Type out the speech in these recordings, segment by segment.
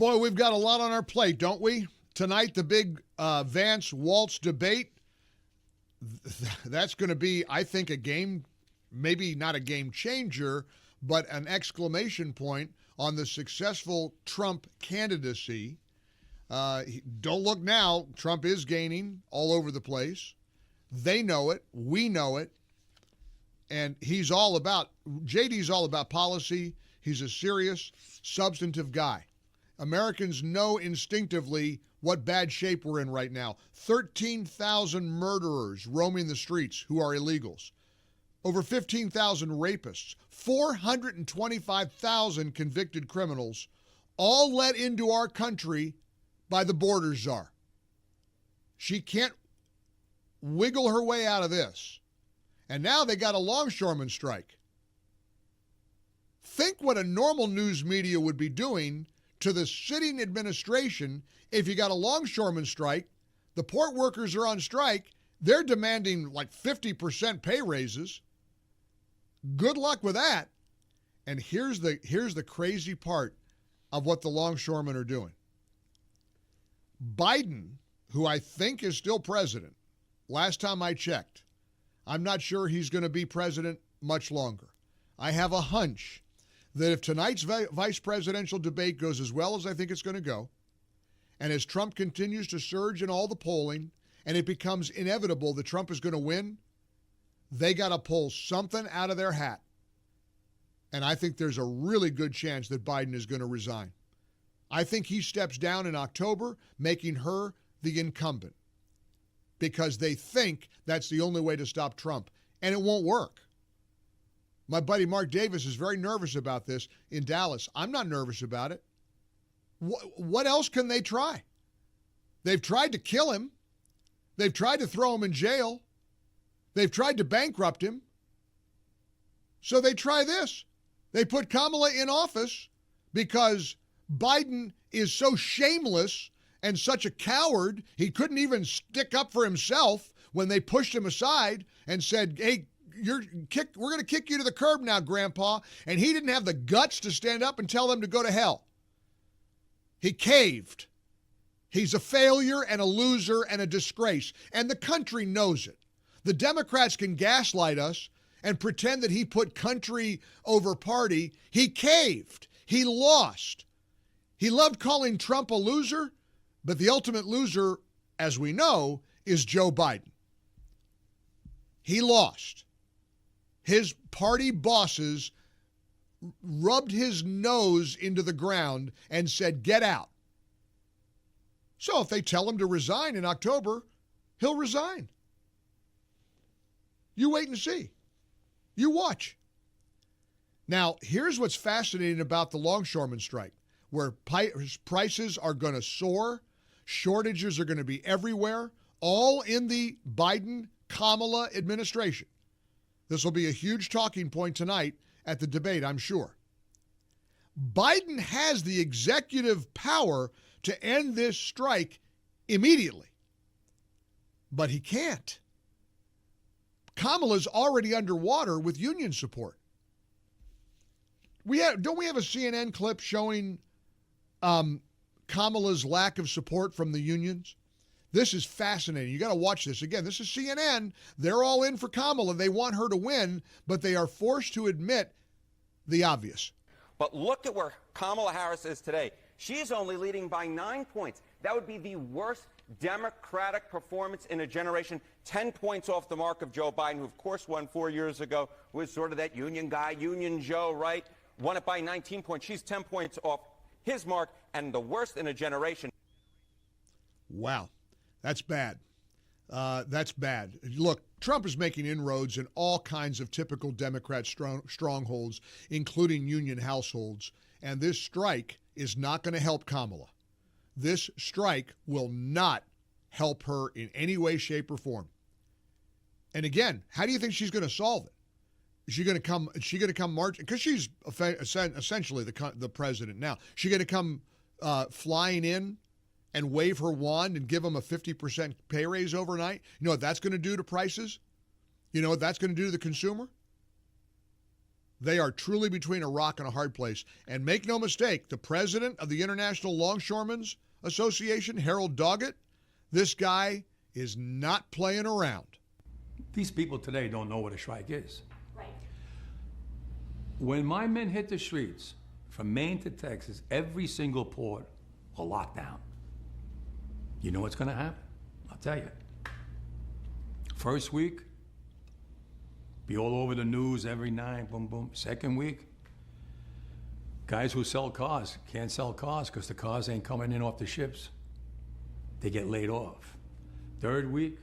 Boy, we've got a lot on our plate, don't we? Tonight, the big Vance-Walz debate. That's going to be, I think, a game, maybe not a game changer, but an exclamation point on the successful Trump candidacy. Don't look now. Trump is gaining all over the place. They know it. We know it. And JD's all about policy. He's a serious, substantive guy. Americans know instinctively what bad shape we're in right now. 13,000 murderers roaming the streets who are illegals. Over 15,000 rapists. 425,000 convicted criminals, all let into our country by the border czar. She can't wiggle her way out of this. And now they got a longshoreman strike. Think what a normal news media would be doing to the sitting administration if you got a longshoreman strike. The port workers are on strike. They're demanding like 50% pay raises. Good luck with that. And here's the crazy part of what the longshoremen are doing. Biden, who I think is still president, last time I checked, I'm not sure he's going to be president much longer. I have a hunch that if tonight's vice presidential debate goes as well as I think it's going to go, and as Trump continues to surge in all the polling, and it becomes inevitable that Trump is going to win, they got to pull something out of their hat. And I think there's a really good chance that Biden is going to resign. I think he steps down in October, making her the incumbent, because they think that's the only way to stop Trump, and it won't work. My buddy Mark Davis is very nervous about this in Dallas. I'm not nervous about it. What else can they try? They've tried to kill him. They've tried to throw him in jail. They've tried to bankrupt him. So they try this. They put Kamala in office because Biden is so shameless and such a coward, he couldn't even stick up for himself when they pushed him aside and said, hey, we're going to kick you to the curb now, Grandpa. And he didn't have the guts to stand up and tell them to go to hell. He caved. He's a failure and a loser and a disgrace. And the country knows it. The Democrats can gaslight us and pretend that he put country over party. He caved. He lost. He loved calling Trump a loser, but the ultimate loser, as we know, is Joe Biden. He lost. His party bosses rubbed his nose into the ground and said, get out. So if they tell him to resign in October, he'll resign. You wait and see. You watch. Now, here's what's fascinating about the longshoreman strike, where prices are going to soar, shortages are going to be everywhere, all in the Biden-Kamala administration. This will be a huge talking point tonight at the debate, I'm sure. Biden has the executive power to end this strike immediately, but he can't. Kamala's already underwater with union support. Don't we have a CNN clip showing Kamala's lack of support from the unions? This is fascinating. You got to watch this. Again, this is CNN. They're all in for Kamala. They want her to win, but they are forced to admit the obvious. But look at where Kamala Harris is today. She's only leading by 9 points. That would be the worst Democratic performance in a generation, 10 points off the mark of Joe Biden, who, of course, won 4 years ago, was sort of that union guy, Union Joe, right? Won it by 19 points. She's 10 points off his mark, and the worst in a generation. Wow. That's bad. That's bad. Look, Trump is making inroads in all kinds of typical Democrat strongholds, including union households. And this strike is not going to help Kamala. This strike will not help her in any way, shape, or form. And again, how do you think she's going to solve it? Is she going to come march? Because she's essentially the president now. She going to come flying in and wave her wand and give them a 50% pay raise overnight? You know what that's going to do to prices? You know what that's going to do to the consumer? They are truly between a rock and a hard place. And make no mistake, the president of the International Longshoremen's Association, Harold Doggett, this guy is not playing around. These people today don't know what a strike is. Right. When my men hit the streets, from Maine to Texas, every single port will lock down. You know what's going to happen? I'll tell you. First week, be all over the news every night, boom, boom. Second week, guys who sell cars can't sell cars because the cars ain't coming in off the ships. They get laid off. Third week,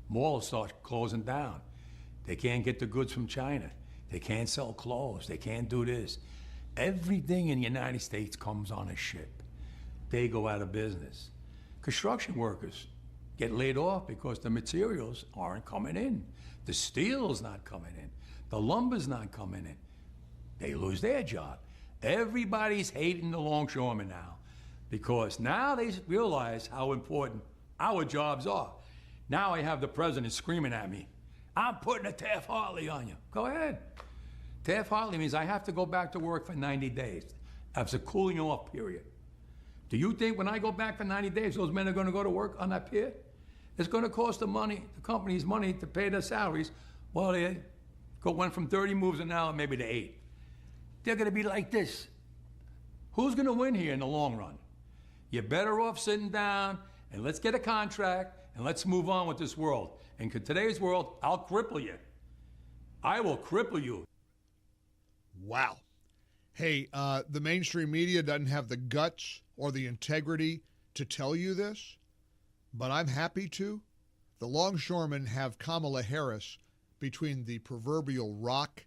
malls start closing down. They can't get the goods from China. They can't sell clothes. They can't do this. Everything in the United States comes on a ship. They go out of business. Construction workers get laid off because the materials aren't coming in. The steel's not coming in. The lumber's not coming in. They lose their job. Everybody's hating the longshoremen now because now they realize how important our jobs are. Now I have the president screaming at me, I'm putting a Taft-Hartley on you. Go ahead. Taft-Hartley means I have to go back to work for 90 days. That's a cooling off period. Do you think when I go back for 90 days, those men are going to go to work on that pier? It's going to cost the companies money to pay their salaries. Well, they went from 30 moves an hour maybe to 8. They're going to be like this. Who's going to win here in the long run? You're better off sitting down and let's get a contract and let's move on with this world. And in today's world, I'll cripple you. I will cripple you. Wow. Hey, the mainstream media doesn't have the guts or the integrity to tell you this, but I'm happy to. The longshoremen have Kamala Harris between the proverbial rock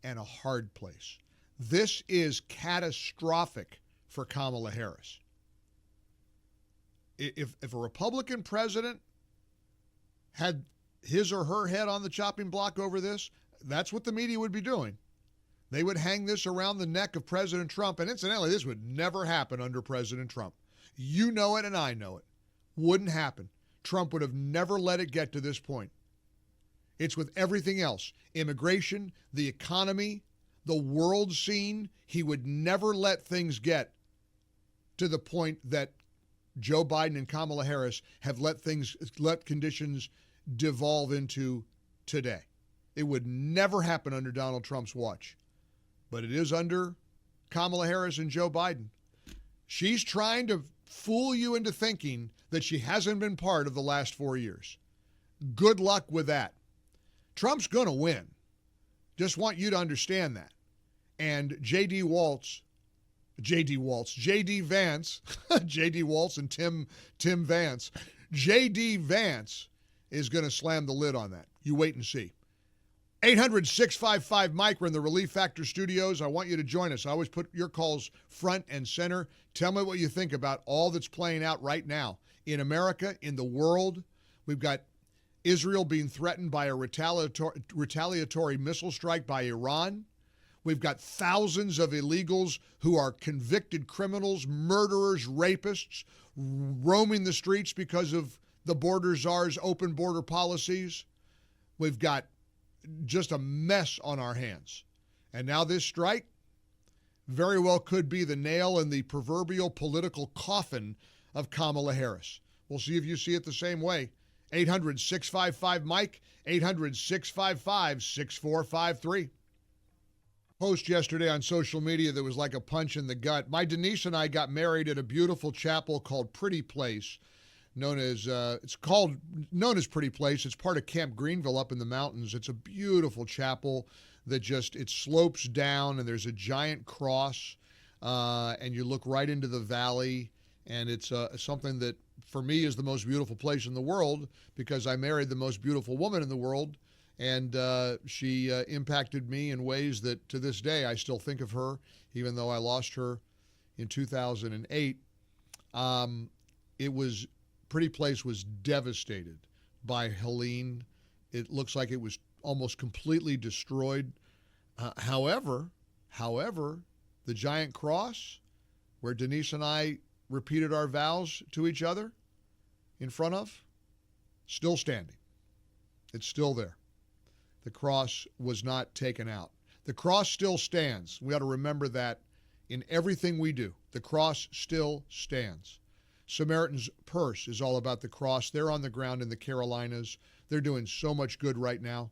and a hard place. This is catastrophic for Kamala Harris. If a Republican president had his or her head on the chopping block over this, that's what the media would be doing. They would hang this around the neck of President Trump, and incidentally, this would never happen under President Trump. You know it and I know it. Wouldn't happen. Trump would have never let it get to this point. It's with everything else. Immigration, the economy, the world scene. He would never let things get to the point that Joe Biden and Kamala Harris have let conditions devolve into today. It would never happen under Donald Trump's watch. But it is under Kamala Harris and Joe Biden. She's trying to fool you into thinking that she hasn't been part of the last 4 years. Good luck with that. Trump's going to win. Just want you to understand that. And J.D. Vance, J.D. Waltz and Tim Vance. J.D. Vance is going to slam the lid on that. You wait and see. 800-655-MIKE. We're in the Relief Factor studios. I want you to join us. I always put your calls front and center. Tell me what you think about all that's playing out right now in America, in the world. We've got Israel being threatened by a retaliatory missile strike by Iran. We've got thousands of illegals who are convicted criminals, murderers, rapists, roaming the streets because of the border czar's open border policies. We've got just a mess on our hands. And now this strike very well could be the nail in the proverbial political coffin of Kamala Harris. We'll see if you see it the same way. 800-655-MIKE, 800-655-6453. Post yesterday on social media that was like a punch in the gut. My Denise and I got married at a beautiful chapel called Pretty Place, known as Pretty Place. It's part of Camp Greenville up in the mountains. It's a beautiful chapel that it slopes down, and there's a giant cross, and you look right into the valley, and it's something that for me is the most beautiful place in the world because I married the most beautiful woman in the world, and she impacted me in ways that to this day I still think of her, even though I lost her in 2008. Pretty Place was devastated by Helene. It looks like it was almost completely destroyed. However, the giant cross where Denise and I repeated our vows to each other in front of, still standing. It's still there. The cross was not taken out. The cross still stands. We ought to remember that in everything we do. The cross still stands. Samaritan's Purse is all about the cross. They're on the ground in the Carolinas. They're doing so much good right now.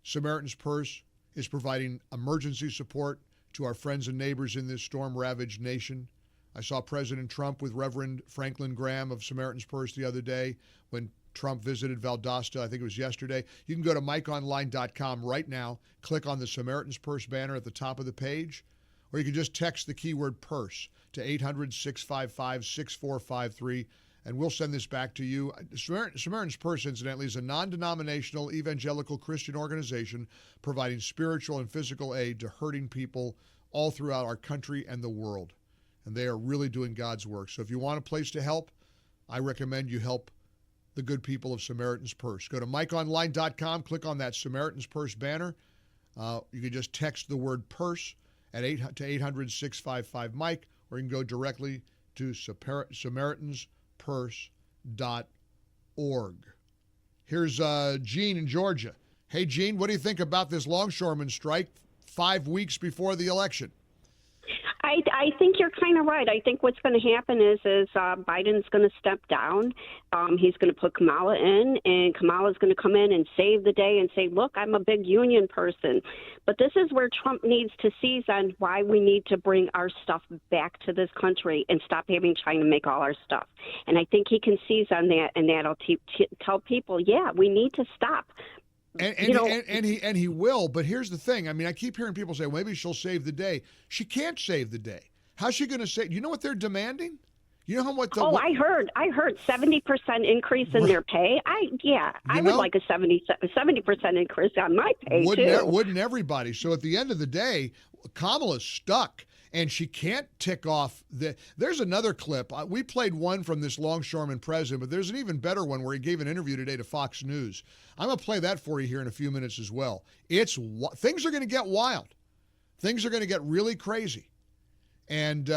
Samaritan's Purse is providing emergency support to our friends and neighbors in this storm-ravaged nation. I saw President Trump with Reverend Franklin Graham of Samaritan's Purse the other day when Trump visited Valdosta. I think it was yesterday. You can go to MikeOnline.com right now, click on the Samaritan's Purse banner at the top of the page, or you can just text the keyword purse to 800-655-6453, and we'll send this back to you. Samaritan's Purse, incidentally, is a non-denominational evangelical Christian organization providing spiritual and physical aid to hurting people all throughout our country and the world. And they are really doing God's work. So if you want a place to help, I recommend you help the good people of Samaritan's Purse. Go to MikeOnline.com, click on that Samaritan's Purse banner. You can just text the word purse to 800-655-MIKE, or you can go directly to SamaritansPurse.org. Here's Gene in Georgia. Hey, Gene, what do you think about this longshoreman strike 5 weeks before the election? I think you're kind of right. I think what's going to happen is Biden's going to step down. He's going to put Kamala in, and Kamala's going to come in and save the day and say, look, I'm a big union person. But this is where Trump needs to seize on why we need to bring our stuff back to this country and stop having China make all our stuff. And I think he can seize on that, and that'll tell people, yeah, we need to stop. And he will, but here's the thing. I mean, I keep hearing people say, well, maybe she'll save the day. She can't save the day. How's she going to save? You know what they're demanding? You know how much? I heard 70% increase in their pay. I would like a 70% increase on my pay too. Wouldn't everybody? So at the end of the day, Kamala's stuck. And she can't tick off there's another clip. We played one from this longshoreman president, but there's an even better one where he gave an interview today to Fox News. I'm going to play that for you here in a few minutes as well. Things are going to get wild. Things are going to get really crazy. And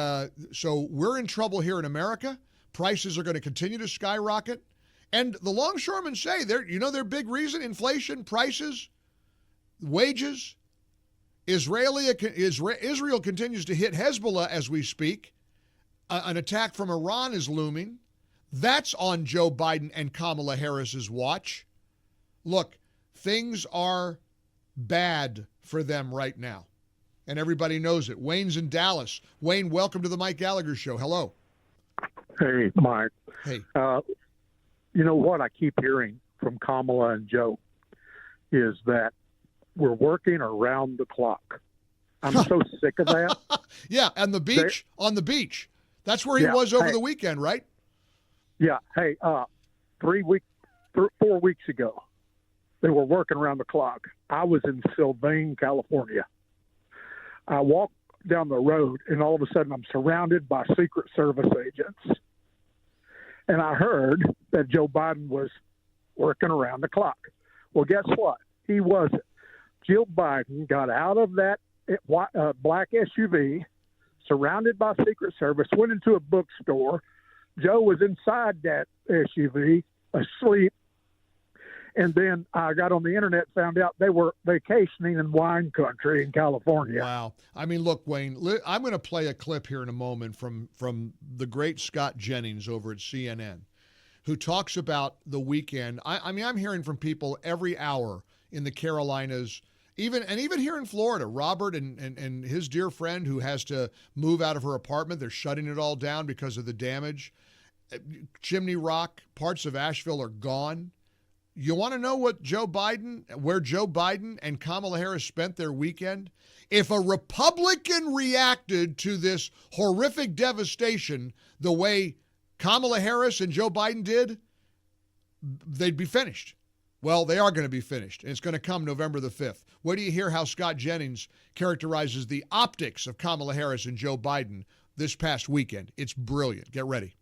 so we're in trouble here in America. Prices are going to continue to skyrocket. And the longshoremen say, their big reason, inflation, prices, wages. Israel continues to hit Hezbollah as we speak. An attack from Iran is looming. That's on Joe Biden and Kamala Harris's watch. Look, things are bad for them right now, and everybody knows it. Wayne's in Dallas. Wayne, welcome to the Mike Gallagher Show. Hello. Hey, Mike. Hey. You know what I keep hearing from Kamala and Joe is that we're working around the clock. I'm so sick of that. Yeah, and on the beach. That's where he was over the weekend, right? Yeah. Hey, 4 weeks ago, they were working around the clock. I was in Sylvain, California. I walked down the road, and all of a sudden I'm surrounded by Secret Service agents. And I heard that Joe Biden was working around the clock. Well, guess what? He wasn't. Jill Biden got out of that black SUV, surrounded by Secret Service, went into a bookstore. Joe was inside that SUV, asleep. And then I got on the internet, found out they were vacationing in wine country in California. Wow. I mean, look, Wayne, I'm going to play a clip here in a moment from the great Scott Jennings over at CNN, who talks about the weekend. I mean, I'm hearing from people every hour in the Carolinas, even here in Florida. Robert and his dear friend who has to move out of her apartment. They're shutting it all down because of the damage. Chimney Rock, parts of Asheville are gone. You want to know where Joe Biden and Kamala Harris spent their weekend? If a Republican reacted to this horrific devastation the way Kamala Harris and Joe Biden did, they'd be finished. Well, they are going to be finished, and it's going to come November the 5th. Where do you hear how Scott Jennings characterizes the optics of Kamala Harris and Joe Biden this past weekend? It's brilliant. Get ready.